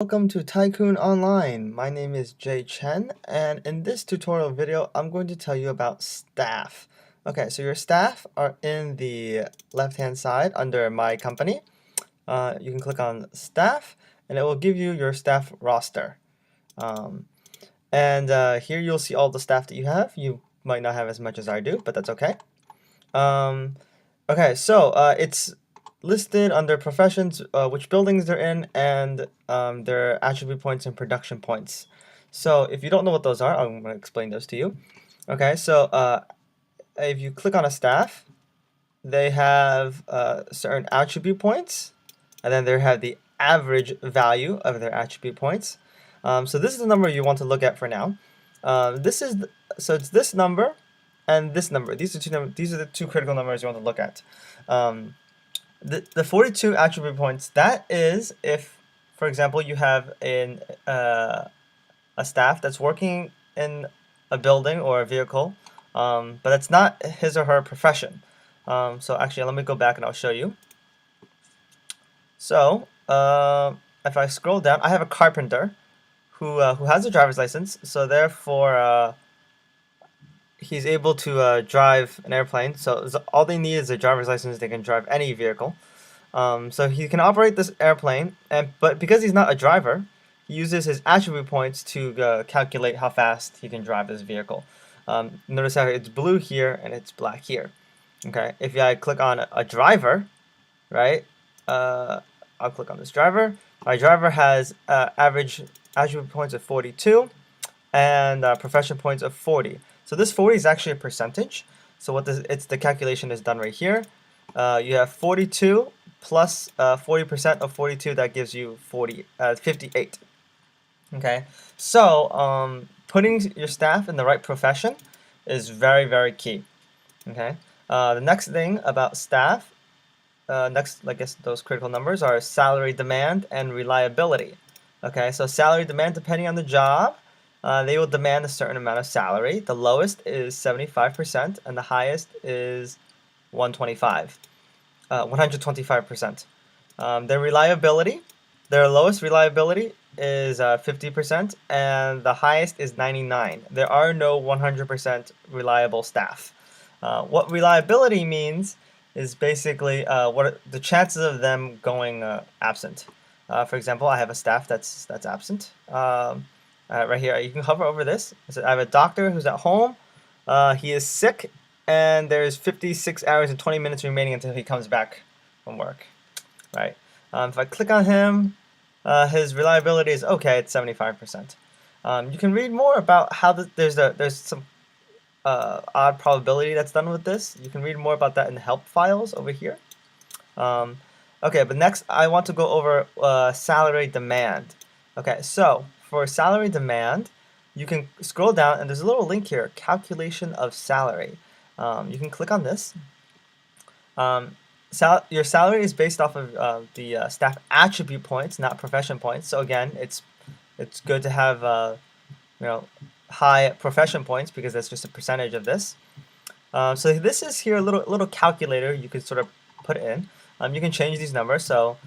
Welcome to Tycoon Online. My name is Jay Chen, and in this tutorial video, I'm going to tell you about staff. Okay, so your staff are in the left-hand side under My Company. You can click on Staff, and it will give you your staff roster. Here you'll see all the staff that you have. You might not have as much as I do, but that's okay. It's listed under professions, which buildings they're in, and their attribute points and production points. So if you don't know what those are, I'm going to explain those to you. Okay, so if you click on a staff, they have certain attribute points, and then they have the average value of their attribute points. So this is the number you want to look at for now. It's this number and this number. These are the two critical numbers you want to look at. The 42 attribute points, that is if, for example, you have a staff that's working in a building or a vehicle, but that's not his or her profession. So actually, let me go back and I'll show you. So if I scroll down, I have a carpenter who has a driver's license, so therefore he's able to drive an airplane. So all they need is a driver's license. They can drive any vehicle. So he can operate this airplane, but because he's not a driver, he uses his attribute points to calculate how fast he can drive this vehicle. Notice how it's blue here and it's black here. Okay, if I click on a driver, right? I'll click on this driver. My driver has average attribute points of 42 and profession points of 40. So this 40 is actually a percentage. So it's the calculation is done right here. You have 42 plus 40% of 42, that gives you 58. Okay, so putting your staff in the right profession is very, very key. Okay, the next thing about staff, I guess those critical numbers are salary demand and reliability. Okay, so salary demand, depending on the job, they will demand a certain amount of salary. The lowest is 75%, and the highest is 125. 125%. Their reliability, their lowest reliability is 50%, and the highest is 99. There are no 100% reliable staff. What reliability means is basically what the chances of them going absent. For example, I have a staff that's absent. Right here, you can hover over this. I have a doctor who's at home. He is sick, and there's 56 hours and 20 minutes remaining until he comes back from work. Right. If I click on him, his reliability is okay. It's 75%. You can read more about how there's some odd probability that's done with this. You can read more about that in the help files over here. Okay, but next I want to go over salary demand. Okay, so for salary demand, you can scroll down and there's a little link here, calculation of salary. You can click on this. Your salary is based off of the staff attribute points, not profession points. So again, it's good to have high profession points because that's just a percentage of this. So this is here a little calculator you can sort of put in. You can change these numbers. So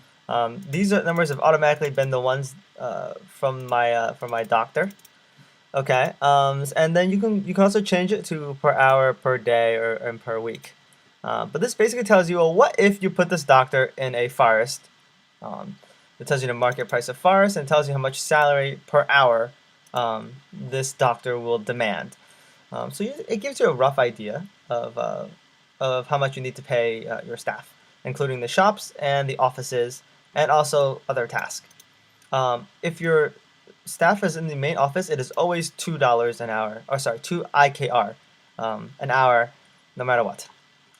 these numbers have automatically been the ones from my doctor. Okay, and then you can also change it to per hour, per day, or per week. But this basically tells you, well, what if you put this doctor in a forest? It tells you the market price of forest and tells you how much salary per hour this doctor will demand. It gives you a rough idea of how much you need to pay your staff, including the shops and the offices and also other tasks. If your staff is in the main office, it is always $2 an hour, or sorry, 2 IKR an hour, no matter what.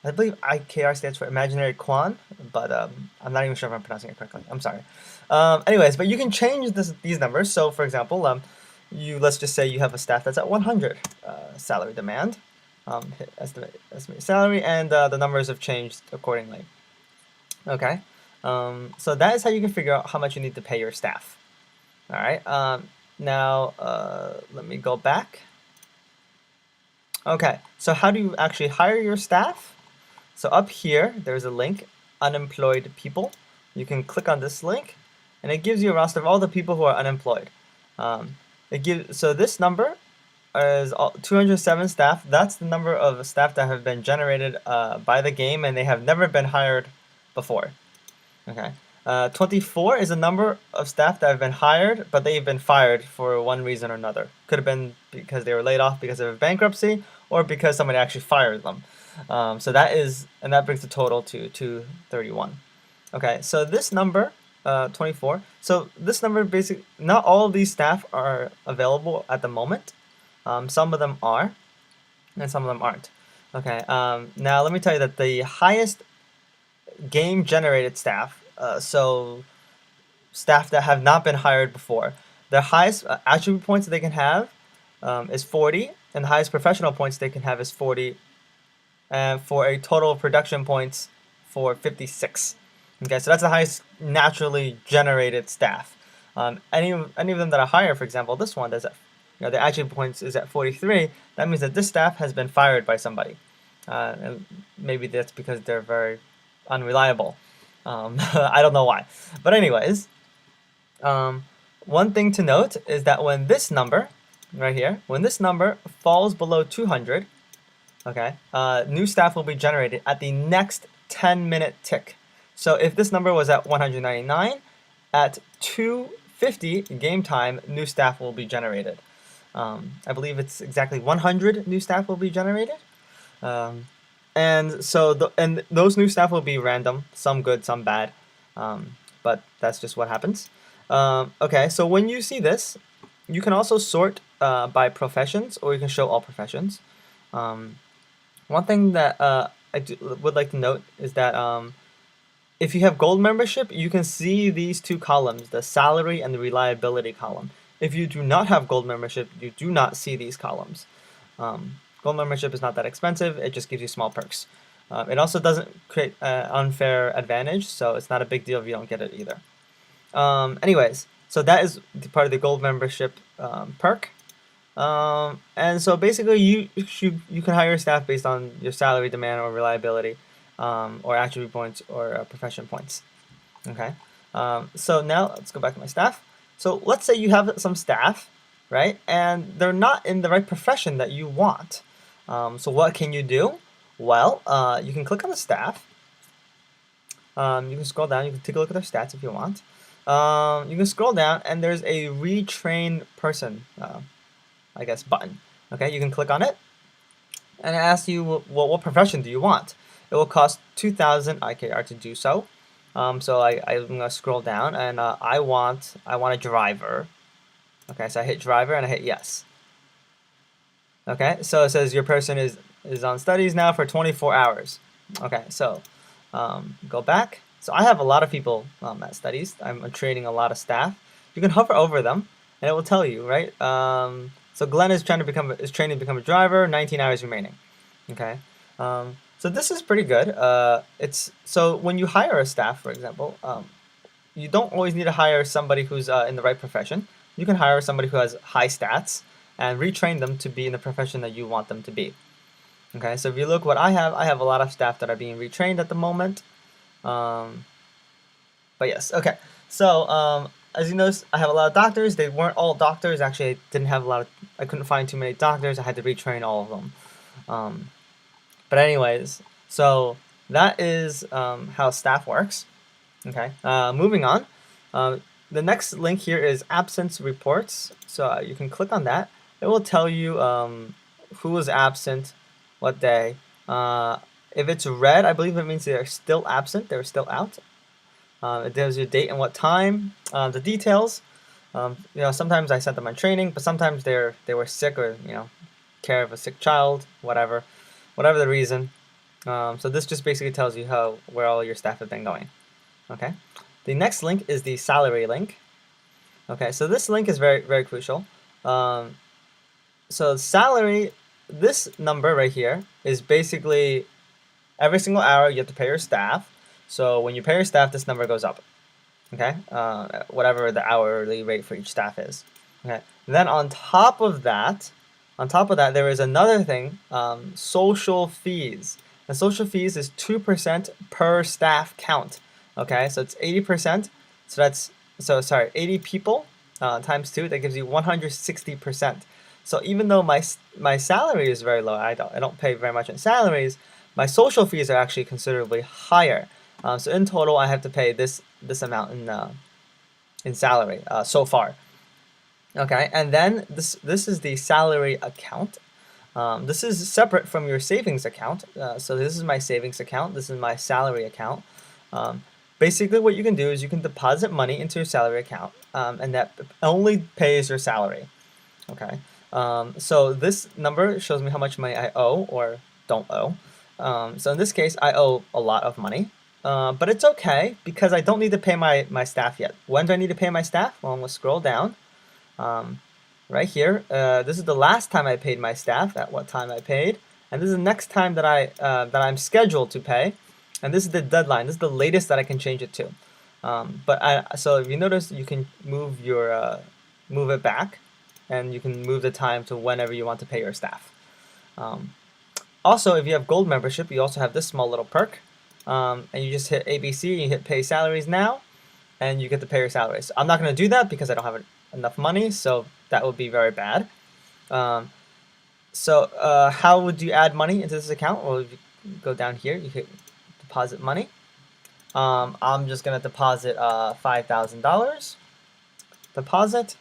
I believe IKR stands for imaginary quan, but I'm not even sure if I'm pronouncing it correctly. I'm sorry. Anyways, but you can change these numbers. So, for example, let's just say you have a staff that's at 100 salary demand, estimate salary, and the numbers have changed accordingly. Okay, so that is how you can figure out how much you need to pay your staff. All right. Now let me go back. Okay, so how do you actually hire your staff? So up here, there's a link, unemployed people. You can click on this link, and it gives you a roster of all the people who are unemployed. So this number is 207 staff. That's the number of staff that have been generated by the game, and they have never been hired before. Okay. 24 is a number of staff that have been hired, but they've been fired for one reason or another. Could have been because they were laid off because of bankruptcy, or because somebody actually fired them. So that brings the total to 231. Okay, so this number, 24. So this number basically, not all of these staff are available at the moment. Some of them are, and some of them aren't. Okay, now let me tell you that the highest game generated staff, so staff that have not been hired before, the highest attribute points that they can have is 40, and the highest professional points they can have is 40, and for a total of production points for 56. Okay, so that's the highest naturally generated staff. Any of them that are higher, for example, this one, the attribute points is at 43. That means that this staff has been fired by somebody, and maybe that's because they're very unreliable. I don't know why, but anyways, one thing to note is that when this number right here, when this number falls below 200, okay, new staff will be generated at the next 10-minute tick. So if this number was at 199, at 250 game time, new staff will be generated. I believe it's exactly 100 new staff will be generated. And so those new staff will be random, some good, some bad, but that's just what happens. Okay, so when you see this, you can also sort by professions, or you can show all professions. One thing that would like to note is that if you have gold membership, you can see these two columns, the salary and the reliability column. If you do not have gold membership, you do not see these columns. Gold membership is not that expensive, it just gives you small perks. It also doesn't create an unfair advantage, so it's not a big deal if you don't get it either. Anyways, so that is part of the gold membership perk. And so basically you can hire staff based on your salary, demand, or reliability, or attribute points, or profession points. Okay. So now let's go back to my staff. So let's say you have some staff, right, and they're not in the right profession that you want. So what can you do? Well, you can click on the staff. You can scroll down. You can take a look at their stats if you want. You can scroll down, and there's a retrain person, I guess, button. Okay, you can click on it, and it asks you, well, what profession do you want? It will cost 2,000 IKR to do so. So I'm gonna scroll down, and I want a driver. Okay, so I hit driver and I hit yes. Okay, so it says your person is on studies now for 24 hours. Okay, so go back. So I have a lot of people at studies. I'm training a lot of staff. You can hover over them, and it will tell you, right? So Glenn is training to become a driver. 19 hours remaining. Okay. So this is pretty good. So when you hire a staff, for example, you don't always need to hire somebody who's in the right profession. You can hire somebody who has high stats and retrain them to be in the profession that you want them to be. Okay, so if you look what I have a lot of staff that are being retrained at the moment. But yes, okay. So as you notice, I have a lot of doctors. They weren't all doctors. Actually, I couldn't find too many doctors. I had to retrain all of them. But anyways, so that is how staff works. Okay, moving on. The next link here is absence reports. So you can click on that. It will tell you who was absent, what day. If it's red, I believe it means they're still absent. They're still out. It tells you date and what time. The details. Sometimes I sent them on training, but sometimes they were sick, or care of a sick child, whatever the reason. So this just basically tells you where all your staff have been going. Okay. The next link is the salary link. Okay, so this link is very, very crucial. So salary, this number right here is basically every single hour you have to pay your staff. So when you pay your staff, this number goes up. Okay, whatever the hourly rate for each staff is. Okay, then on top of that, there is another thing, social fees. And social fees is 2% per staff count. Okay, so it's 80%. So so sorry, 80 people times 2, that gives you 160%. So even though my salary is very low, I don't pay very much in salaries, my social fees are actually considerably higher. So in total, I have to pay this amount in salary so far. Okay, and then this is the salary account. This is separate from your savings account. So this is my savings account. This is my salary account. Um, Basically, what you can do is you can deposit money into your salary account, and that only pays your salary. Okay. So this number shows me how much money I owe or don't owe. So in this case, I owe a lot of money. But it's okay because I don't need to pay my staff yet. When do I need to pay my staff? Well, I'm going to scroll down. Right here, this is the last time I paid my staff, at what time I paid. And this is the next time that I'm scheduled to pay. And this is the deadline. This is the latest that I can change it to. So if you notice, you can move it back, and you can move the time to whenever you want to pay your staff. Also, if you have gold membership, you also have this small little perk, and you just hit ABC, and you hit pay salaries now, and you get to pay your salaries. I'm not going to do that because I don't have enough money, so that would be very bad. How would you add money into this account? Well, if you go down here, you hit deposit money. I'm just going to deposit $5,000. Deposit.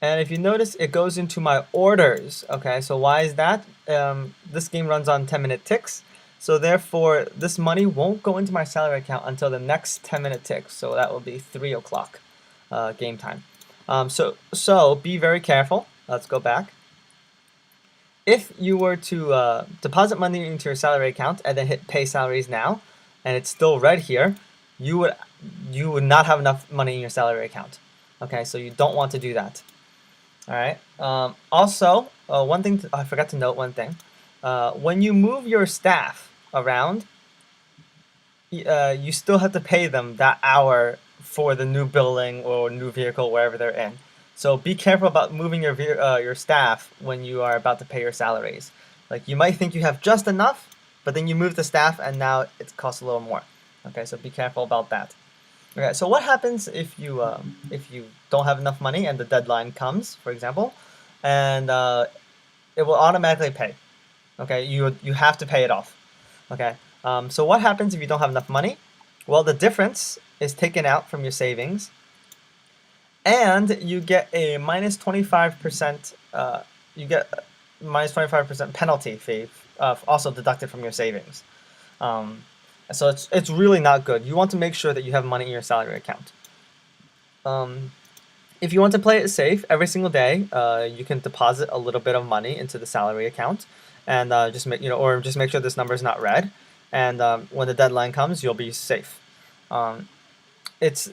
And if you notice, it goes into my orders. Okay, so why is that? This game runs on 10-minute ticks. So therefore, this money won't go into my salary account until the next 10-minute tick. So that will be 3 o'clock game time. So be very careful. Let's go back. If you were to deposit money into your salary account and then hit pay salaries now, and it's still red here, you would not have enough money in your salary account. Okay, so you don't want to do that. All right. Also, one thing I forgot to note one thing. When you move your staff around, you still have to pay them that hour for the new building or new vehicle wherever they're in. So be careful about moving your staff when you are about to pay your salaries. Like, you might think you have just enough, but then you move the staff and now it costs a little more. Okay, so be careful about that. Okay, so what happens if you don't have enough money and the deadline comes, for example, and it will automatically pay. Okay, you have to pay it off. Okay, so what happens if you don't have enough money? Well, the difference is taken out from your savings, and you get a minus 25%. You get minus 25% penalty fee, also deducted from your savings. So it's really not good. You want to make sure that you have money in your salary account. If you want to play it safe, every single day, you can deposit a little bit of money into the salary account, and just make sure this number is not red. And when the deadline comes, you'll be safe. It's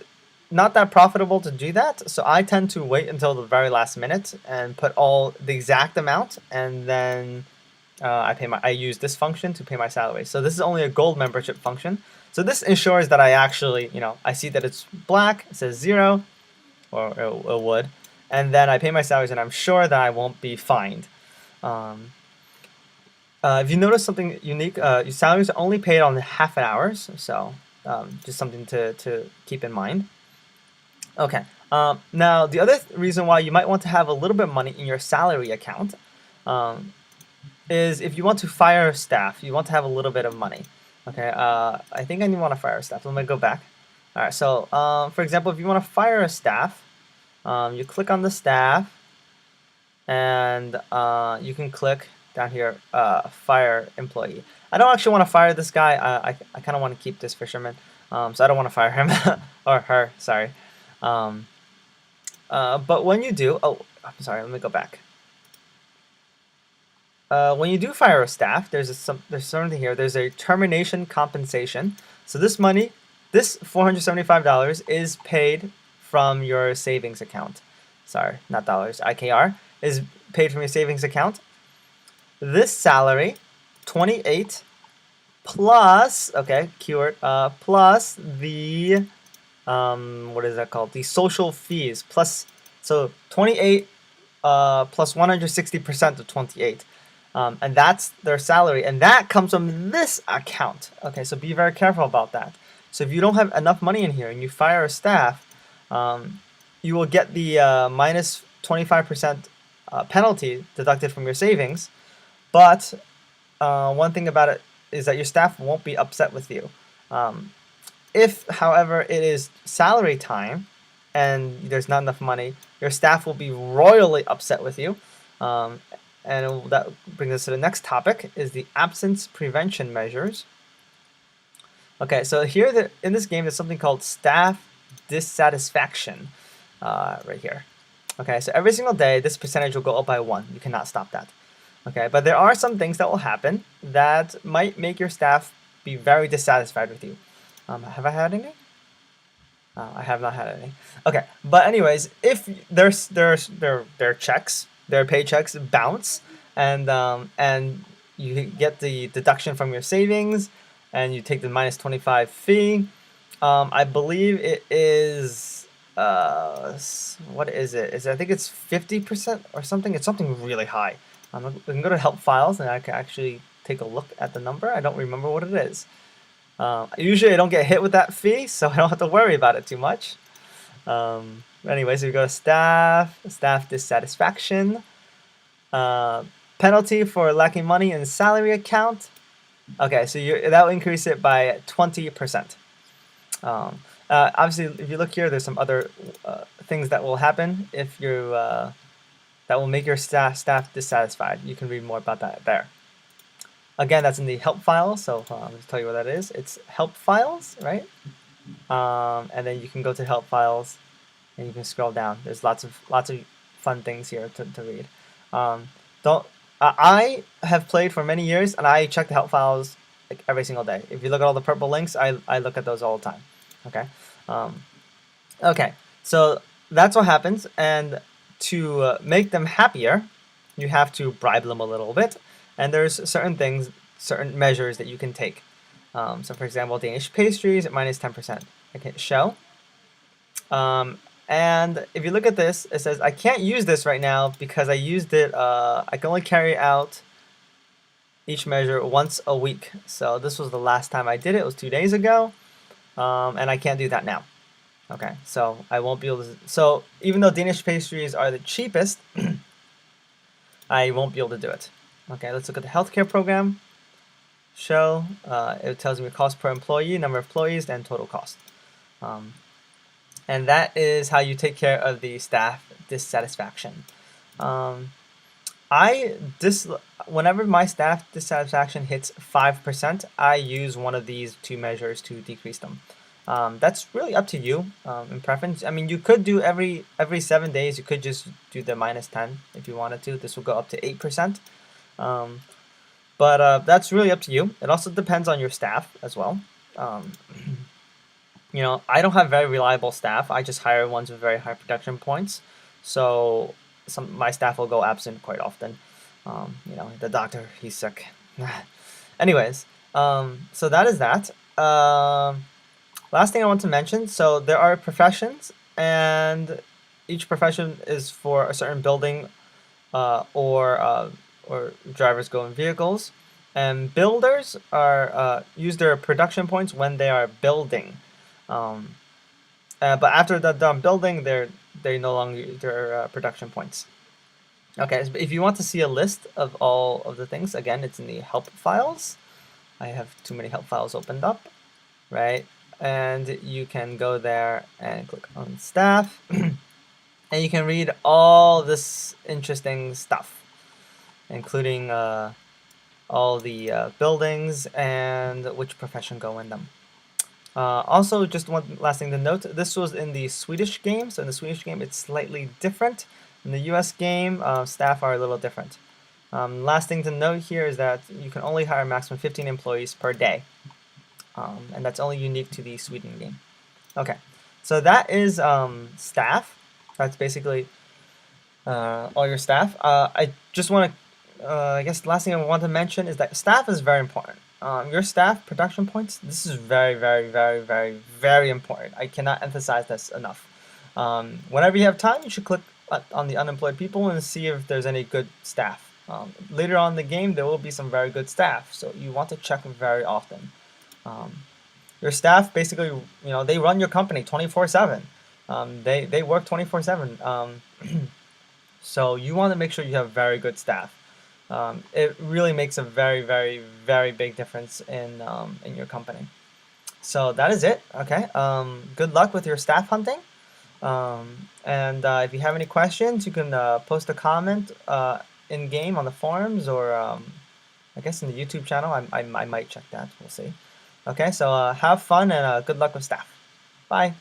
not that profitable to do that, so I tend to wait until the very last minute and put all the exact amount, and then I use this function to pay my salary. So this is only a gold membership function. So this ensures that I actually, I see that it's black, it says 0, or it would, and then I pay my salaries, and I'm sure that I won't be fined. If you notice something unique, your salaries are only paid on half an hours, so just something to keep in mind. Okay. Now, the other reason why you might want to have a little bit of money in your salary account is if you want to fire staff, you want to have a little bit of money. Okay. I think I want to fire staff. Let me go back. All right. So, for example, if you want to fire a staff, you click on the staff, and you can click down here, fire employee. I don't actually want to fire this guy. I kind of want to keep this fisherman. So I don't want to fire him or her. Sorry. But when you do, I'm sorry, let me go back. When you do fire a staff, there's something here. There's a termination compensation. So this money, this $475 is paid from your savings account. Sorry, not dollars. IKR is paid from your savings account. This salary, 28 plus, okay, keyword, plus the what is that called? The social fees plus, so 28 plus 160% of 28. And that's their salary, and that comes from this account. Okay, so be very careful about that. So if you don't have enough money in here and you fire a staff, You will get the minus 25% penalty deducted from your savings. But one thing about it is that your staff won't be upset with you. Um, if, however, it is salary time and there's not enough money, your staff will be royally upset with you. Um, and that brings us to the next topic, is the absence prevention measures. Okay, so here in this game, there's something called staff dissatisfaction right here. Okay, so every single day, this percentage will go up by 1. You cannot stop that. Okay, but there are some things that will happen that might make your staff be very dissatisfied with you. Have I had any? I have not had any. Okay, but anyways, if their checks, their paychecks bounce, and you get the deduction from your savings, and you take the minus 25 fee. I believe it is what is it? I think it's 50% or something. It's something really high. We can go to help files and I can actually take a look at the number. I don't remember what it is. Usually I don't get hit with that fee, so I don't have to worry about it too much. Anyways, we go to staff dissatisfaction, penalty for lacking money in salary account. Okay, so that will increase it by 20%. Obviously, if you look here, there's some other things that will happen if you that will make your staff dissatisfied. You can read more about that there. Again, that's in the help file, so I'll just tell you what that is. It's help files, right? And then you can go to help files, and you can scroll down. There's lots of fun things here to read. I have played for many years, and I check the help files like every single day. If you look at all the purple links, I look at those all the time. Okay. Okay. So that's what happens, and to make them happier, you have to bribe them a little bit. And there's certain measures that you can take. So for example, Danish pastries at minus 10%. I can show. And if you look at this, it says I can't use this right now because I used it. I can only carry out each measure once a week. So this was the last time I did it. It was 2 days ago, and I can't do that now. Okay, so I won't be able to. So even though Danish pastries are the cheapest, I won't be able to do it. Okay, let's look at the healthcare program. Show, it tells me cost per employee, number of employees, and total cost. And that is how you take care of the staff dissatisfaction. Whenever my staff dissatisfaction hits 5%, I use one of these 2 measures to decrease them. That's really up to you in preference. I mean, you could do every 7 days. You could just do the minus 10 if you wanted to. This will go up to 8%. But that's really up to you. It also depends on your staff as well. You know, I don't have very reliable staff. I just hire ones with very high production points. So my staff will go absent quite often. You know, the doctor, he's sick. Anyways, so that is that. Last thing I want to mention, so there are professions, and each profession is for a certain building or drivers go in vehicles. And builders are use their production points when they are building. But after they're done building, they no longer use their production points. Okay, so if you want to see a list of all of the things, again, it's in the help files. I have too many help files opened up, right? And you can go there and click on staff, and you can read all this interesting stuff, including all the buildings and which profession go in them. Also, just one last thing to note, this was in the Swedish game, so in the Swedish game it's slightly different. In the US game, staff are a little different. Last thing to note here is that you can only hire a maximum 15 employees per day. And that's only unique to the Sweden game. Okay, so that is staff. That's basically all your staff. I just want to, I guess the last thing I want to mention is that staff is very important. Your staff production points, this is very, very, very, very, very important. I cannot emphasize this enough. Whenever you have time, you should click on the unemployed people and see if there's any good staff. Later on in the game, there will be some very good staff, so you want to check very often. Your staff basically, you know, they run your company 24/7. They work 24/7. So you want to make sure you have very good staff. It really makes a very, very, very big difference in your company. So that is it. Okay. Good luck with your staff hunting. And if you have any questions, you can post a comment in game on the forums or I guess in the YouTube channel. I might check that. We'll see. Okay. So have fun and good luck with staff. Bye.